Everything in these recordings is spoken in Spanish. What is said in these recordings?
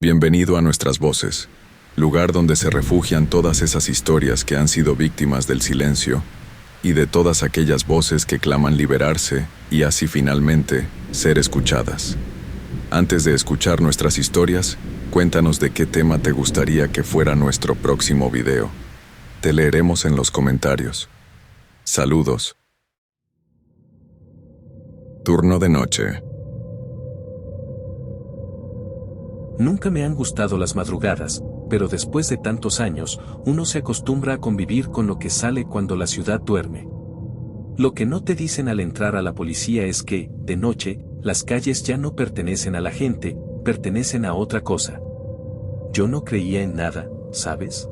Bienvenido a Nuestras Voces, lugar donde se refugian todas esas historias que han sido víctimas del silencio y de todas aquellas voces que claman liberarse y así finalmente ser escuchadas. Antes de escuchar nuestras historias, cuéntanos de qué tema te gustaría que fuera nuestro próximo video. Te leeremos en los comentarios. Saludos. Turno de noche. Nunca me han gustado las madrugadas, pero después de tantos años, uno se acostumbra a convivir con lo que sale cuando la ciudad duerme. Lo que no te dicen al entrar a la policía es que, de noche, las calles ya no pertenecen a la gente, pertenecen a otra cosa. Yo no creía en nada, ¿sabes?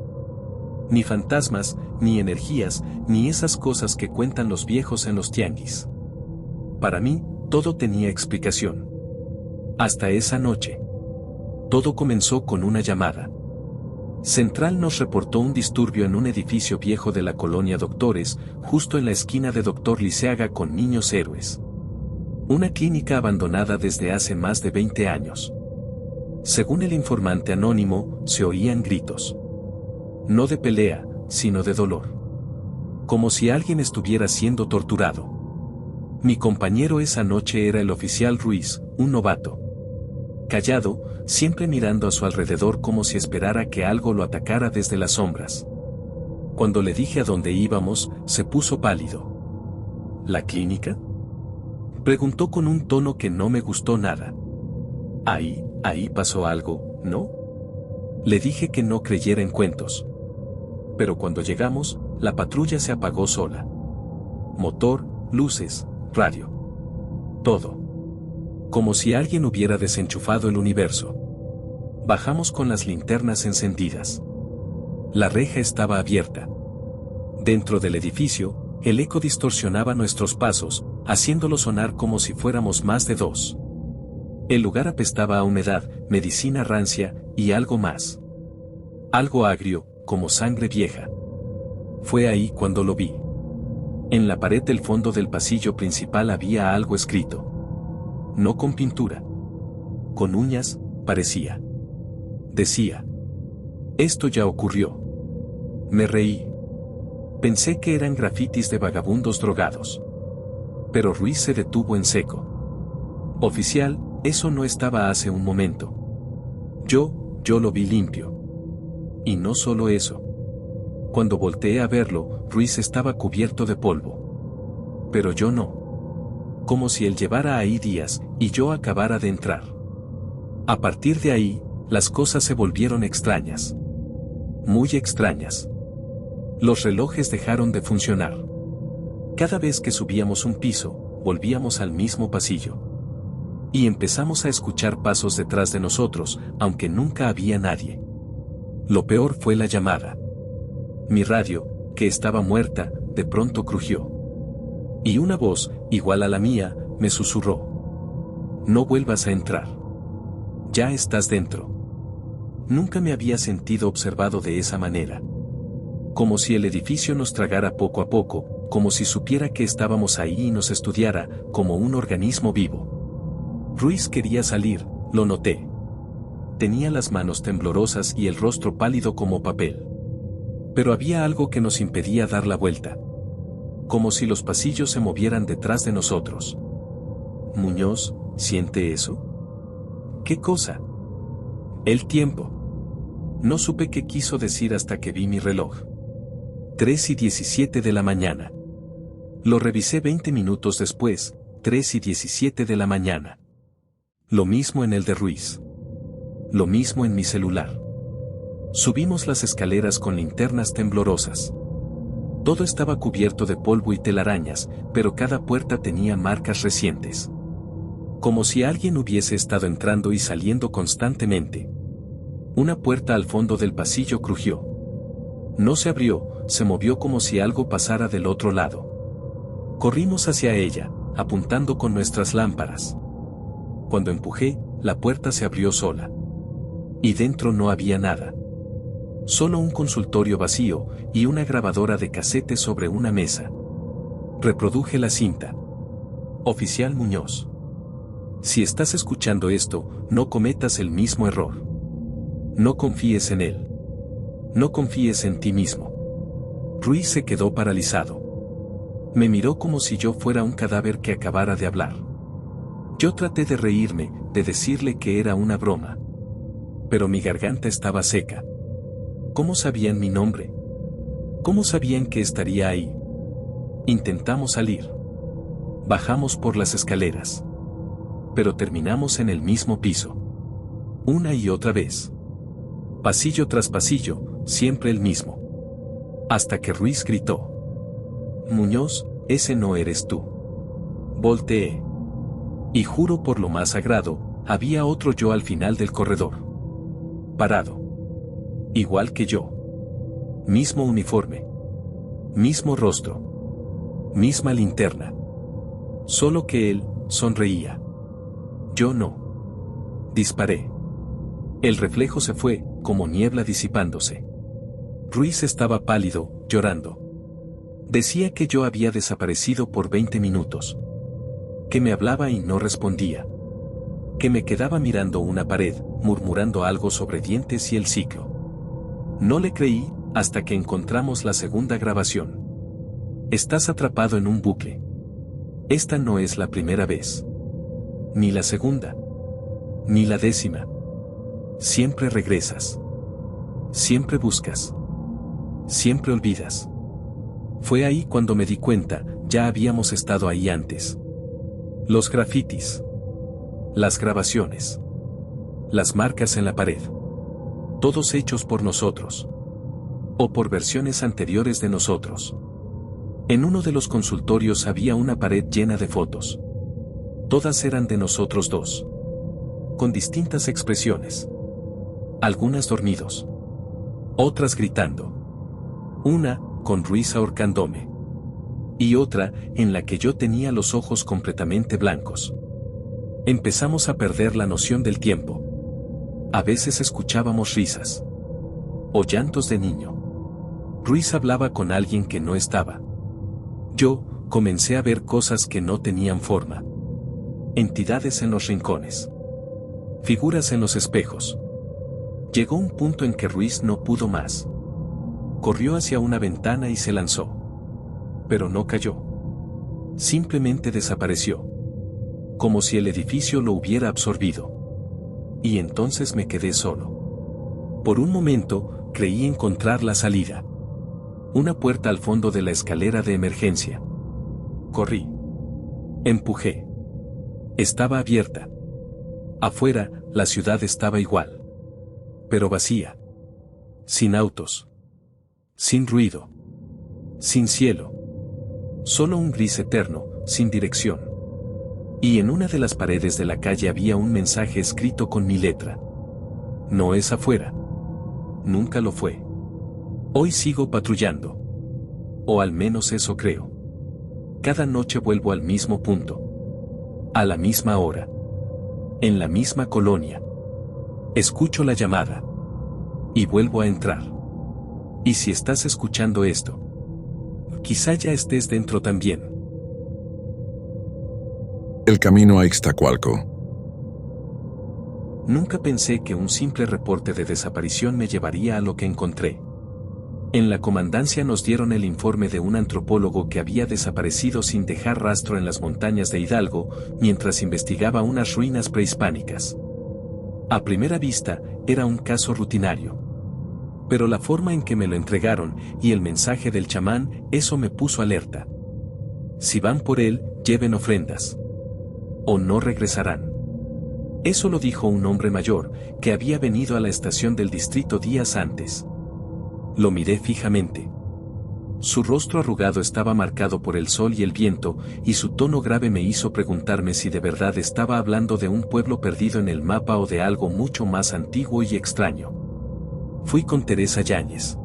Ni fantasmas, ni energías, ni esas cosas que cuentan los viejos en los tianguis. Para mí, todo tenía explicación. Hasta esa noche. Todo comenzó con una llamada. Central nos reportó un disturbio en un edificio viejo de la colonia Doctores, justo en la esquina de Doctor Liceaga con Niños Héroes. Una clínica abandonada desde hace más de 20 años. Según el informante anónimo, se oían gritos. No de pelea, sino de dolor. Como si alguien estuviera siendo torturado. Mi compañero esa noche era el oficial Ruiz, un novato. Callado, siempre mirando a su alrededor como si esperara que algo lo atacara desde las sombras. Cuando le dije a dónde íbamos, se puso pálido. ¿La clínica? Preguntó con un tono que no me gustó nada. Ahí pasó algo, ¿no? Le dije que no creyera en cuentos. Pero cuando llegamos, la patrulla se apagó sola. Motor, luces, radio. Todo. Como si alguien hubiera desenchufado el universo. Bajamos con las linternas encendidas. La reja estaba abierta. Dentro del edificio, el eco distorsionaba nuestros pasos, haciéndolo sonar como si fuéramos más de dos. El lugar apestaba a humedad, medicina rancia, y algo más. Algo agrio, como sangre vieja. Fue ahí cuando lo vi. En la pared del fondo del pasillo principal había algo escrito. No con pintura. Con uñas, parecía. Decía. Esto ya ocurrió. Me reí. Pensé que eran grafitis de vagabundos drogados. Pero Ruiz se detuvo en seco. Oficial, eso no estaba hace un momento. Yo lo vi limpio. Y no solo eso. Cuando volteé a verlo, Ruiz estaba cubierto de polvo. Pero yo no. Como si él llevara ahí días, y yo acabara de entrar. A partir de ahí, las cosas se volvieron extrañas. Muy extrañas. Los relojes dejaron de funcionar. Cada vez que subíamos un piso, volvíamos al mismo pasillo. Y empezamos a escuchar pasos detrás de nosotros, aunque nunca había nadie. Lo peor fue la llamada. Mi radio, que estaba muerta, de pronto crujió. Y una voz, igual a la mía, me susurró. No vuelvas a entrar. Ya estás dentro. Nunca me había sentido observado de esa manera. Como si el edificio nos tragara poco a poco, como si supiera que estábamos ahí y nos estudiara, como un organismo vivo. Ruiz quería salir, lo noté. Tenía las manos temblorosas y el rostro pálido como papel. Pero había algo que nos impedía dar la vuelta. Como si los pasillos se movieran detrás de nosotros. Muñoz, ¿siente eso? ¿Qué cosa? El tiempo. No supe qué quiso decir hasta que vi mi reloj. 3:17 de la mañana. Lo revisé 20 minutos después, 3:17 de la mañana. Lo mismo en el de Ruiz. Lo mismo en mi celular. Subimos las escaleras con linternas temblorosas. Todo estaba cubierto de polvo y telarañas, pero cada puerta tenía marcas recientes. Como si alguien hubiese estado entrando y saliendo constantemente. Una puerta al fondo del pasillo crujió. No se abrió, se movió como si algo pasara del otro lado. Corrimos hacia ella, apuntando con nuestras lámparas. Cuando empujé, la puerta se abrió sola. Y dentro no había nada. Solo un consultorio vacío, y una grabadora de casete sobre una mesa. Reproduje la cinta. Oficial Muñoz. Si estás escuchando esto, no cometas el mismo error. No confíes en él. No confíes en ti mismo. Ruiz se quedó paralizado. Me miró como si yo fuera un cadáver que acabara de hablar. Yo traté de reírme, de decirle que era una broma. Pero mi garganta estaba seca. ¿Cómo sabían mi nombre? ¿Cómo sabían que estaría ahí? Intentamos salir. Bajamos por las escaleras. Pero terminamos en el mismo piso. Una y otra vez. Pasillo tras pasillo, siempre el mismo. Hasta que Ruiz gritó: Muñoz, ese no eres tú. Volteé. Y juro por lo más sagrado, había otro yo al final del corredor. Parado. Igual que yo. Mismo uniforme. Mismo rostro. Misma linterna. Solo que él sonreía. Yo no. Disparé. El reflejo se fue, como niebla disipándose. Ruiz estaba pálido, llorando. Decía que yo había desaparecido por 20 minutos. Que me hablaba y no respondía. Que me quedaba mirando una pared, murmurando algo sobre dientes y el ciclo. No le creí, hasta que encontramos la segunda grabación. Estás atrapado en un bucle. Esta no es la primera vez. Ni la segunda. Ni la 10ª. Siempre regresas. Siempre buscas. Siempre olvidas. Fue ahí cuando me di cuenta, ya habíamos estado ahí antes. Los grafitis. Las grabaciones. Las marcas en la pared. Todos hechos por nosotros. O por versiones anteriores de nosotros. En uno de los consultorios había una pared llena de fotos. Todas eran de nosotros dos. Con distintas expresiones. Algunas dormidos. Otras gritando. Una, con Ruiz ahorcándome. Y otra, en la que yo tenía los ojos completamente blancos. Empezamos a perder la noción del tiempo. A veces escuchábamos risas. O llantos de niño. Ruiz hablaba con alguien que no estaba. Yo, comencé a ver cosas que no tenían forma. Entidades en los rincones. Figuras en los espejos. Llegó un punto en que Ruiz no pudo más. Corrió hacia una ventana y se lanzó. Pero no cayó. Simplemente desapareció. Como si el edificio lo hubiera absorbido. Y entonces me quedé solo. Por un momento, creí encontrar la salida. Una puerta al fondo de la escalera de emergencia. Corrí. Empujé. Estaba abierta. Afuera, la ciudad estaba igual. Pero vacía. Sin autos. Sin ruido. Sin cielo. Solo un gris eterno, sin dirección. Y en una de las paredes de la calle había un mensaje escrito con mi letra. No es afuera. Nunca lo fue. Hoy sigo patrullando. O al menos eso creo. Cada noche vuelvo al mismo punto. A la misma hora. En la misma colonia. Escucho la llamada. Y vuelvo a entrar. Y si estás escuchando esto, quizá ya estés dentro también. El camino a Ixtacualco. Nunca pensé que un simple reporte de desaparición me llevaría a lo que encontré. En la comandancia nos dieron el informe de un antropólogo que había desaparecido sin dejar rastro en las montañas de Hidalgo, mientras investigaba unas ruinas prehispánicas. A primera vista, era un caso rutinario. Pero la forma en que me lo entregaron, y el mensaje del chamán, eso me puso alerta. Si van por él, lleven ofrendas. O no regresarán. Eso lo dijo un hombre mayor, que había venido a la estación del distrito días antes. Lo miré fijamente. Su rostro arrugado estaba marcado por el sol y el viento, y su tono grave me hizo preguntarme si de verdad estaba hablando de un pueblo perdido en el mapa o de algo mucho más antiguo y extraño. Fui con Teresa Yáñez.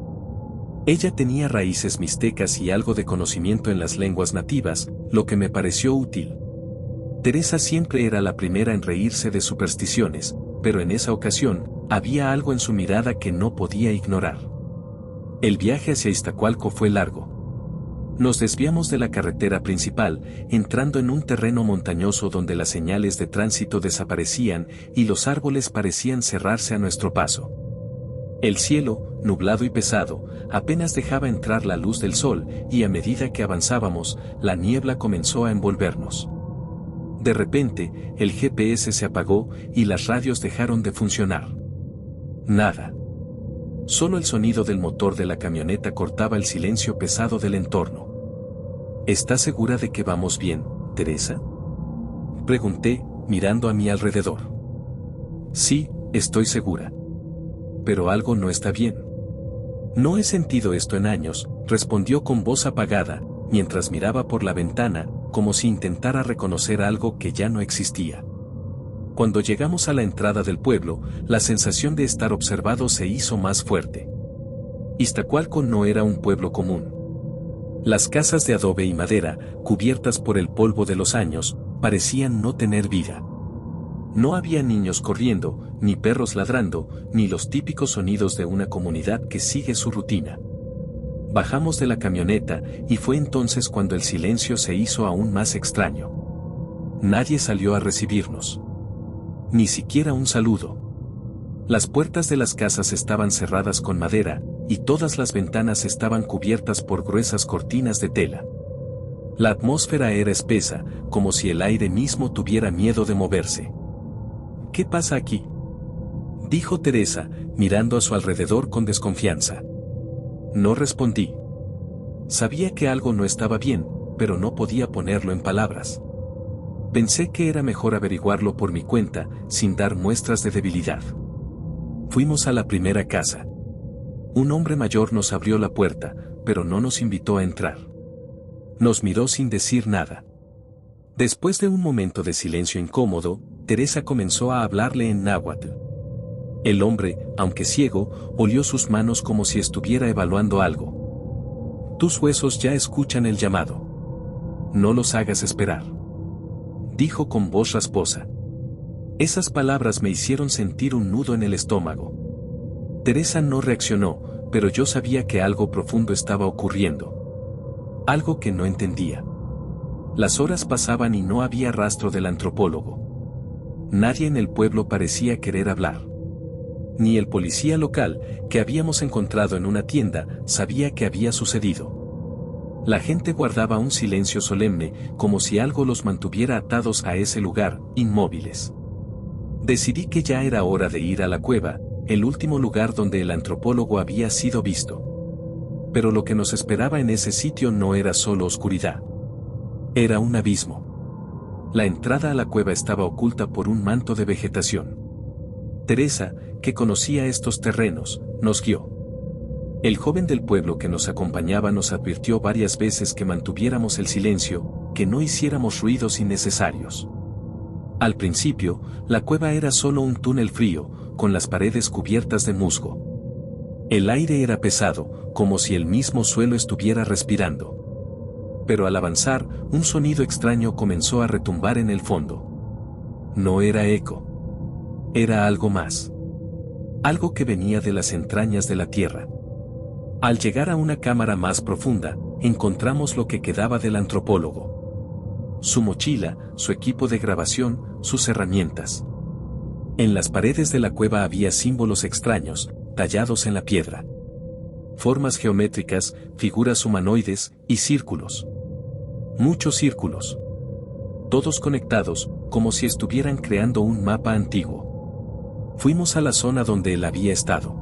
Ella tenía raíces mixtecas y algo de conocimiento en las lenguas nativas, lo que me pareció útil. Teresa siempre era la primera en reírse de supersticiones, pero en esa ocasión, había algo en su mirada que no podía ignorar. El viaje hacia Iztacualco fue largo. Nos desviamos de la carretera principal, entrando en un terreno montañoso donde las señales de tránsito desaparecían y los árboles parecían cerrarse a nuestro paso. El cielo, nublado y pesado, apenas dejaba entrar la luz del sol, y a medida que avanzábamos, la niebla comenzó a envolvernos. De repente, el GPS se apagó y las radios dejaron de funcionar. Nada. Solo el sonido del motor de la camioneta cortaba el silencio pesado del entorno. ¿Estás segura de que vamos bien, Teresa?, pregunté, mirando a mi alrededor. Sí, estoy segura. Pero algo no está bien. No he sentido esto en años, respondió con voz apagada, mientras miraba por la ventana, como si intentara reconocer algo que ya no existía. Cuando llegamos a la entrada del pueblo, la sensación de estar observado se hizo más fuerte. Iztacualco no era un pueblo común. Las casas de adobe y madera, cubiertas por el polvo de los años, parecían no tener vida. No había niños corriendo, ni perros ladrando, ni los típicos sonidos de una comunidad que sigue su rutina. Bajamos de la camioneta, y fue entonces cuando el silencio se hizo aún más extraño. Nadie salió a recibirnos. Ni siquiera un saludo. Las puertas de las casas estaban cerradas con madera, y todas las ventanas estaban cubiertas por gruesas cortinas de tela. La atmósfera era espesa, como si el aire mismo tuviera miedo de moverse. ¿Qué pasa aquí?, dijo Teresa, mirando a su alrededor con desconfianza. No respondí. Sabía que algo no estaba bien, pero no podía ponerlo en palabras. Pensé que era mejor averiguarlo por mi cuenta, sin dar muestras de debilidad. Fuimos a la primera casa. Un hombre mayor nos abrió la puerta, pero no nos invitó a entrar. Nos miró sin decir nada. Después de un momento de silencio incómodo, Teresa comenzó a hablarle en náhuatl. El hombre, aunque ciego, olió sus manos como si estuviera evaluando algo. Tus huesos ya escuchan el llamado. No los hagas esperar, dijo con voz rasposa. Esas palabras me hicieron sentir un nudo en el estómago. Teresa no reaccionó, pero yo sabía que algo profundo estaba ocurriendo. Algo que no entendía. Las horas pasaban y no había rastro del antropólogo. Nadie en el pueblo parecía querer hablar. Ni el policía local, que habíamos encontrado en una tienda, sabía qué había sucedido. La gente guardaba un silencio solemne, como si algo los mantuviera atados a ese lugar, inmóviles. Decidí que ya era hora de ir a la cueva, el último lugar donde el antropólogo había sido visto. Pero lo que nos esperaba en ese sitio no era solo oscuridad. Era un abismo. La entrada a la cueva estaba oculta por un manto de vegetación. Teresa, que conocía estos terrenos, nos guió. El joven del pueblo que nos acompañaba nos advirtió varias veces que mantuviéramos el silencio, que no hiciéramos ruidos innecesarios. Al principio, la cueva era solo un túnel frío, con las paredes cubiertas de musgo. El aire era pesado, como si el mismo suelo estuviera respirando. Pero al avanzar, un sonido extraño comenzó a retumbar en el fondo. No era eco. Era algo más. Algo que venía de las entrañas de la tierra. Al llegar a una cámara más profunda, encontramos lo que quedaba del antropólogo. Su mochila, su equipo de grabación, sus herramientas. En las paredes de la cueva había símbolos extraños, tallados en la piedra. Formas geométricas, figuras humanoides, y círculos. Muchos círculos. Todos conectados, como si estuvieran creando un mapa antiguo. Fuimos a la zona donde él había estado.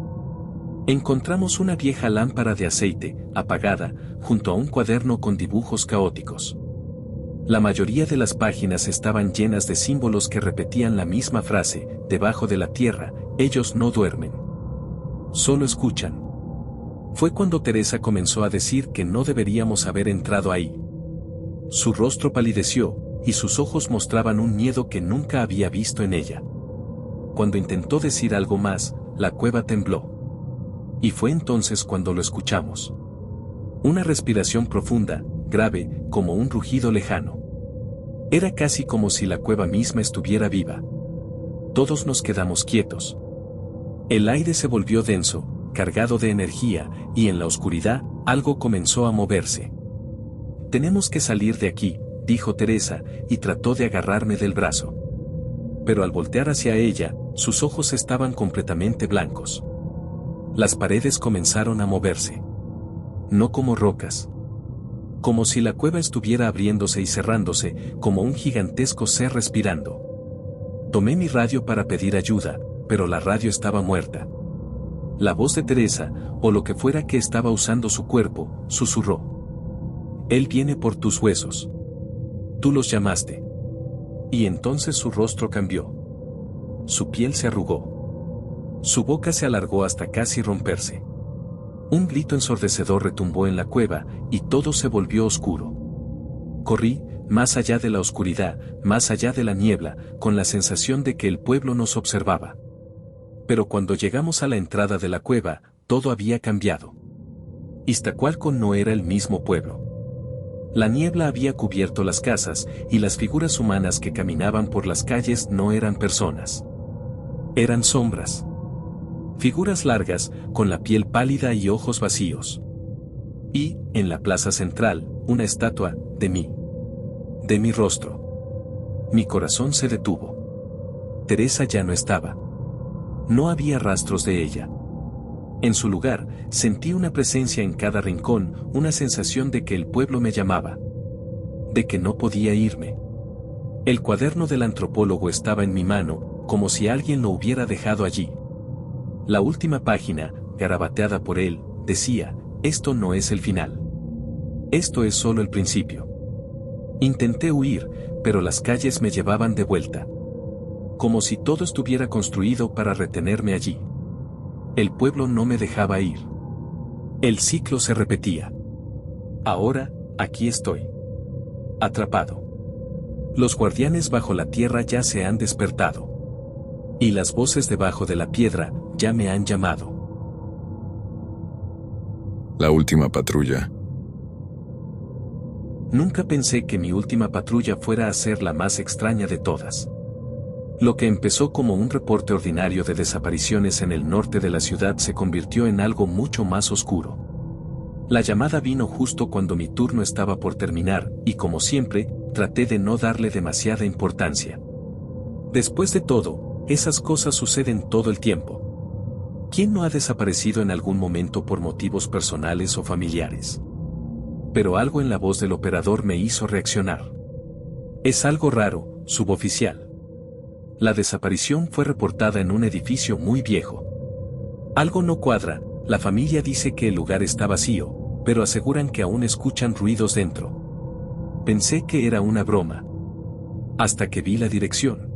Encontramos una vieja lámpara de aceite, apagada, junto a un cuaderno con dibujos caóticos. La mayoría de las páginas estaban llenas de símbolos que repetían la misma frase: debajo de la tierra, ellos no duermen. Solo escuchan. Fue cuando Teresa comenzó a decir que no deberíamos haber entrado ahí. Su rostro palideció, y sus ojos mostraban un miedo que nunca había visto en ella. Cuando intentó decir algo más, la cueva tembló. Y fue entonces cuando lo escuchamos. Una respiración profunda, grave, como un rugido lejano. Era casi como si la cueva misma estuviera viva. Todos nos quedamos quietos. El aire se volvió denso, cargado de energía, y en la oscuridad, algo comenzó a moverse. Tenemos que salir de aquí, dijo Teresa, y trató de agarrarme del brazo. Pero al voltear hacia ella, sus ojos estaban completamente blancos. Las paredes comenzaron a moverse. No como rocas. Como si la cueva estuviera abriéndose y cerrándose, como un gigantesco ser respirando. Tomé mi radio para pedir ayuda, pero la radio estaba muerta. La voz de Teresa, o lo que fuera que estaba usando su cuerpo, susurró. Él viene por tus huesos. Tú los llamaste. Y entonces su rostro cambió. Su piel se arrugó. Su boca se alargó hasta casi romperse. Un grito ensordecedor retumbó en la cueva, y todo se volvió oscuro. Corrí, más allá de la oscuridad, más allá de la niebla, con la sensación de que el pueblo nos observaba. Pero cuando llegamos a la entrada de la cueva, todo había cambiado. Iztacualco no era el mismo pueblo. La niebla había cubierto las casas, y las figuras humanas que caminaban por las calles no eran personas. Eran sombras. Figuras largas, con la piel pálida y ojos vacíos. Y, en la plaza central, una estatua, de mí. De mi rostro. Mi corazón se detuvo. Teresa ya no estaba. No había rastros de ella. En su lugar, sentí una presencia en cada rincón, una sensación de que el pueblo me llamaba. De que no podía irme. El cuaderno del antropólogo estaba en mi mano, como si alguien lo hubiera dejado allí. La última página, garabateada por él, decía, esto no es el final. Esto es solo el principio. Intenté huir, pero las calles me llevaban de vuelta. Como si todo estuviera construido para retenerme allí. El pueblo no me dejaba ir. El ciclo se repetía. Ahora, aquí estoy. Atrapado. Los guardianes bajo la tierra ya se han despertado. Y las voces debajo de la piedra ya me han llamado. La última patrulla. Nunca pensé que mi última patrulla fuera a ser la más extraña de todas. Lo que empezó como un reporte ordinario de desapariciones en el norte de la ciudad se convirtió en algo mucho más oscuro. La llamada vino justo cuando mi turno estaba por terminar, y como siempre, traté de no darle demasiada importancia. Después de todo, esas cosas suceden todo el tiempo. ¿Quién no ha desaparecido en algún momento por motivos personales o familiares? Pero algo en la voz del operador me hizo reaccionar. Es algo raro, suboficial. La desaparición fue reportada en un edificio muy viejo. Algo no cuadra, la familia dice que el lugar está vacío, pero aseguran que aún escuchan ruidos dentro. Pensé que era una broma. Hasta que vi la dirección.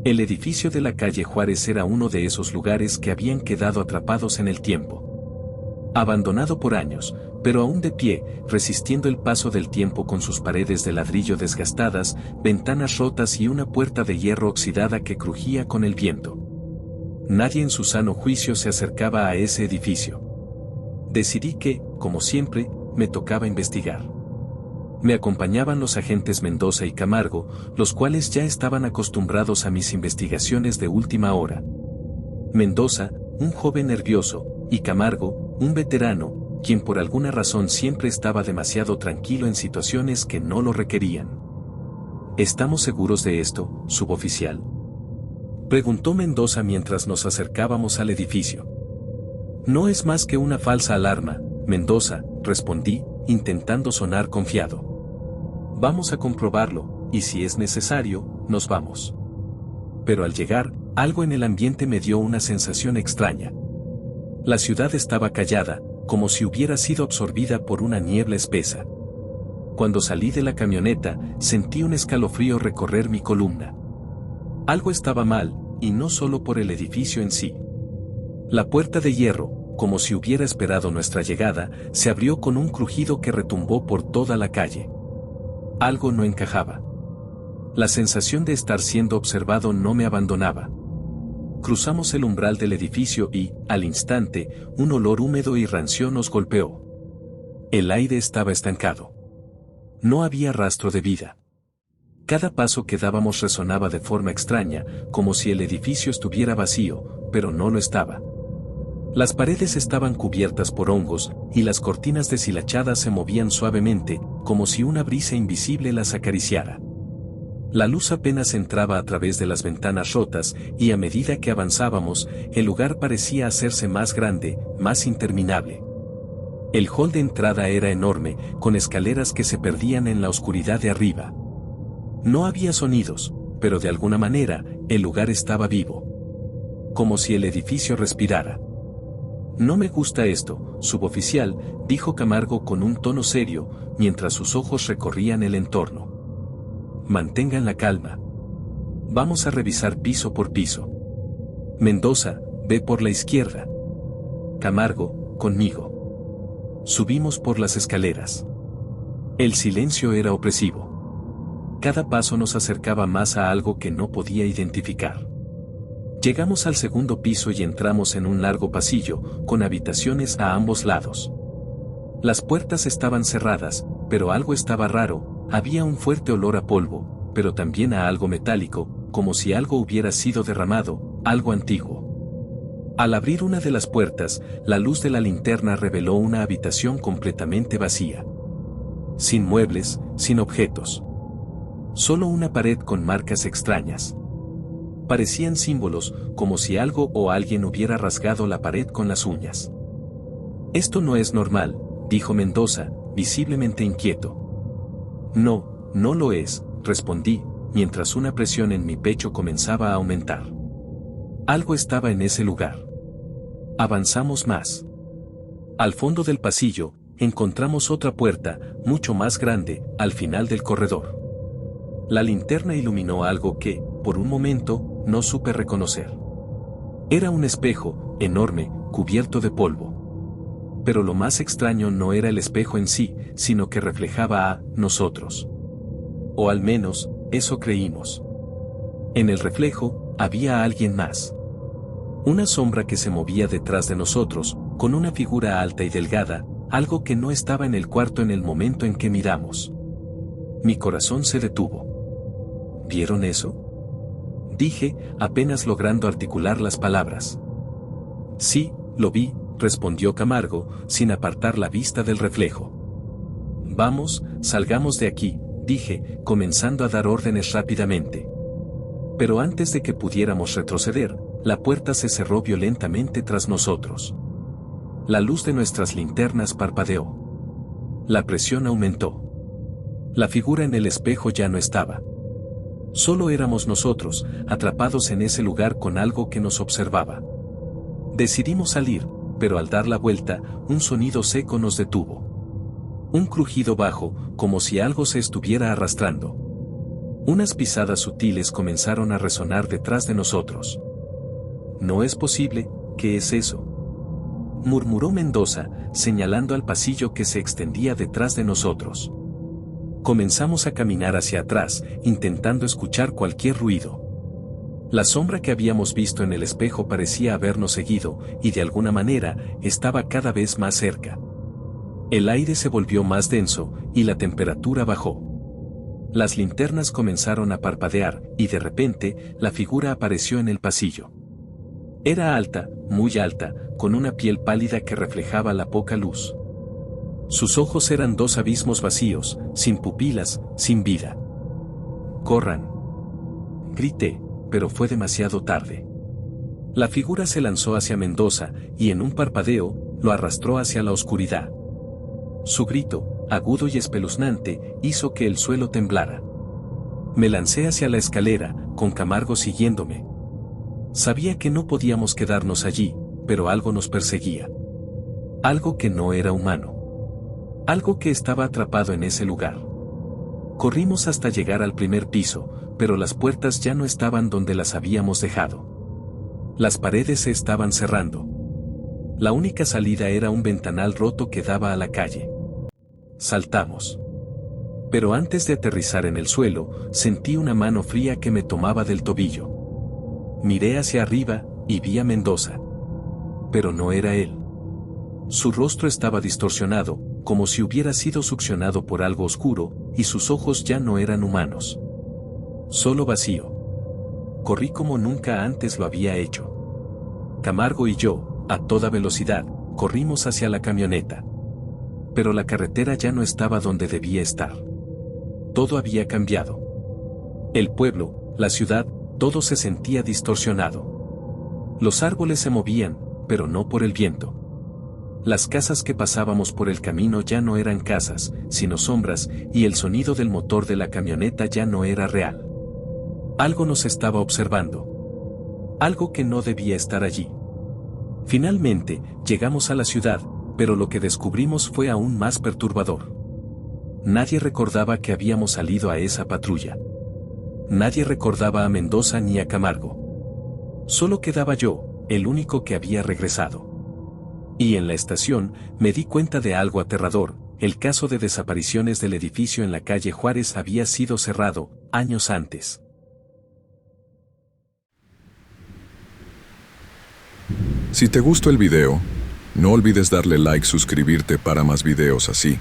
El edificio de la calle Juárez era uno de esos lugares que habían quedado atrapados en el tiempo. Abandonado por años, pero aún de pie, resistiendo el paso del tiempo con sus paredes de ladrillo desgastadas, ventanas rotas y una puerta de hierro oxidada que crujía con el viento. Nadie en su sano juicio se acercaba a ese edificio. Decidí que, como siempre, me tocaba investigar. Me acompañaban los agentes Mendoza y Camargo, los cuales ya estaban acostumbrados a mis investigaciones de última hora. Mendoza, un joven nervioso, y Camargo, un veterano, quien por alguna razón siempre estaba demasiado tranquilo en situaciones que no lo requerían. ¿Estamos seguros de esto, suboficial?, preguntó Mendoza mientras nos acercábamos al edificio. No es más que una falsa alarma, Mendoza, respondí, intentando sonar confiado. Vamos a comprobarlo, y si es necesario, nos vamos. Pero al llegar, algo en el ambiente me dio una sensación extraña. La ciudad estaba callada, como si hubiera sido absorbida por una niebla espesa. Cuando salí de la camioneta, sentí un escalofrío recorrer mi columna. Algo estaba mal, y no solo por el edificio en sí. La puerta de hierro, como si hubiera esperado nuestra llegada, se abrió con un crujido que retumbó por toda la calle. Algo no encajaba. La sensación de estar siendo observado no me abandonaba. Cruzamos el umbral del edificio y, al instante, un olor húmedo y rancio nos golpeó. El aire estaba estancado. No había rastro de vida. Cada paso que dábamos resonaba de forma extraña, como si el edificio estuviera vacío, pero no lo estaba. Las paredes estaban cubiertas por hongos, y las cortinas deshilachadas se movían suavemente, como si una brisa invisible las acariciara. La luz apenas entraba a través de las ventanas rotas, y a medida que avanzábamos, el lugar parecía hacerse más grande, más interminable. El hall de entrada era enorme, con escaleras que se perdían en la oscuridad de arriba. No había sonidos, pero de alguna manera, el lugar estaba vivo. Como si el edificio respirara. No me gusta esto, suboficial, dijo Camargo con un tono serio, mientras sus ojos recorrían el entorno. Mantengan la calma. Vamos a revisar piso por piso. Mendoza, ve por la izquierda. Camargo, conmigo. Subimos por las escaleras. El silencio era opresivo. Cada paso nos acercaba más a algo que no podía identificar. Llegamos al segundo piso y entramos en un largo pasillo, con habitaciones a ambos lados. Las puertas estaban cerradas, pero algo estaba raro, había un fuerte olor a polvo, pero también a algo metálico, como si algo hubiera sido derramado, algo antiguo. Al abrir una de las puertas, la luz de la linterna reveló una habitación completamente vacía. Sin muebles, sin objetos. Solo una pared con marcas extrañas. Parecían símbolos, como si algo o alguien hubiera rasgado la pared con las uñas. Esto no es normal, dijo Mendoza, visiblemente inquieto. No, no lo es, respondí, mientras una presión en mi pecho comenzaba a aumentar. Algo estaba en ese lugar. Avanzamos más. Al fondo del pasillo, encontramos otra puerta, mucho más grande, al final del corredor. La linterna iluminó algo que, por un momento, no supe reconocer. Era un espejo, enorme, cubierto de polvo. Pero lo más extraño no era el espejo en sí, sino que reflejaba a nosotros. O al menos, eso creímos. En el reflejo, había alguien más. Una sombra que se movía detrás de nosotros, con una figura alta y delgada, algo que no estaba en el cuarto en el momento en que miramos. Mi corazón se detuvo. ¿Vieron eso?, dije, apenas logrando articular las palabras. Sí, lo vi, respondió Camargo, sin apartar la vista del reflejo. Vamos, salgamos de aquí, dije, comenzando a dar órdenes rápidamente. Pero antes de que pudiéramos retroceder, la puerta se cerró violentamente tras nosotros. La luz de nuestras linternas parpadeó. La presión aumentó. La figura en el espejo ya no estaba. Solo éramos nosotros, atrapados en ese lugar con algo que nos observaba. Decidimos salir, pero al dar la vuelta, un sonido seco nos detuvo. Un crujido bajo, como si algo se estuviera arrastrando. Unas pisadas sutiles comenzaron a resonar detrás de nosotros. No es posible, ¿qué es eso?, murmuró Mendoza, señalando al pasillo que se extendía detrás de nosotros. Comenzamos a caminar hacia atrás, intentando escuchar cualquier ruido. La sombra que habíamos visto en el espejo parecía habernos seguido, y de alguna manera, estaba cada vez más cerca. El aire se volvió más denso, y la temperatura bajó. Las linternas comenzaron a parpadear, y de repente, la figura apareció en el pasillo. Era alta, muy alta, con una piel pálida que reflejaba la poca luz. Sus ojos eran dos abismos vacíos, sin pupilas, sin vida. ¡Corran!, grité, pero fue demasiado tarde. La figura se lanzó hacia Mendoza, y en un parpadeo, lo arrastró hacia la oscuridad. Su grito, agudo y espeluznante, hizo que el suelo temblara. Me lancé hacia la escalera, con Camargo siguiéndome. Sabía que no podíamos quedarnos allí, pero algo nos perseguía. Algo que no era humano. Algo que estaba atrapado en ese lugar. Corrimos hasta llegar al primer piso, pero las puertas ya no estaban donde las habíamos dejado. Las paredes se estaban cerrando. La única salida era un ventanal roto que daba a la calle. Saltamos. Pero antes de aterrizar en el suelo, sentí una mano fría que me tomaba del tobillo. Miré hacia arriba, y vi a Mendoza. Pero no era él. Su rostro estaba distorsionado, como si hubiera sido succionado por algo oscuro, y sus ojos ya no eran humanos. Solo vacío. Corrí como nunca antes lo había hecho. Camargo y yo, a toda velocidad, corrimos hacia la camioneta. Pero la carretera ya no estaba donde debía estar. Todo había cambiado. El pueblo, la ciudad, todo se sentía distorsionado. Los árboles se movían, pero no por el viento. Las casas que pasábamos por el camino ya no eran casas, sino sombras, y el sonido del motor de la camioneta ya no era real. Algo nos estaba observando. Algo que no debía estar allí. Finalmente, llegamos a la ciudad, pero lo que descubrimos fue aún más perturbador. Nadie recordaba que habíamos salido a esa patrulla. Nadie recordaba a Mendoza ni a Camargo. Solo quedaba yo, el único que había regresado. Y en la estación, me di cuenta de algo aterrador: el caso de desapariciones del edificio en la calle Juárez había sido cerrado, años antes. Si te gustó el video, no olvides darle like, suscribirte para más videos así.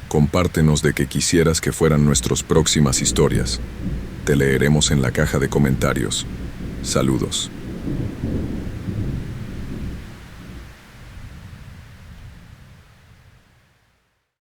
Compártenos de que quisieras que fueran nuestras próximas historias. Te leeremos en la caja de comentarios. Saludos.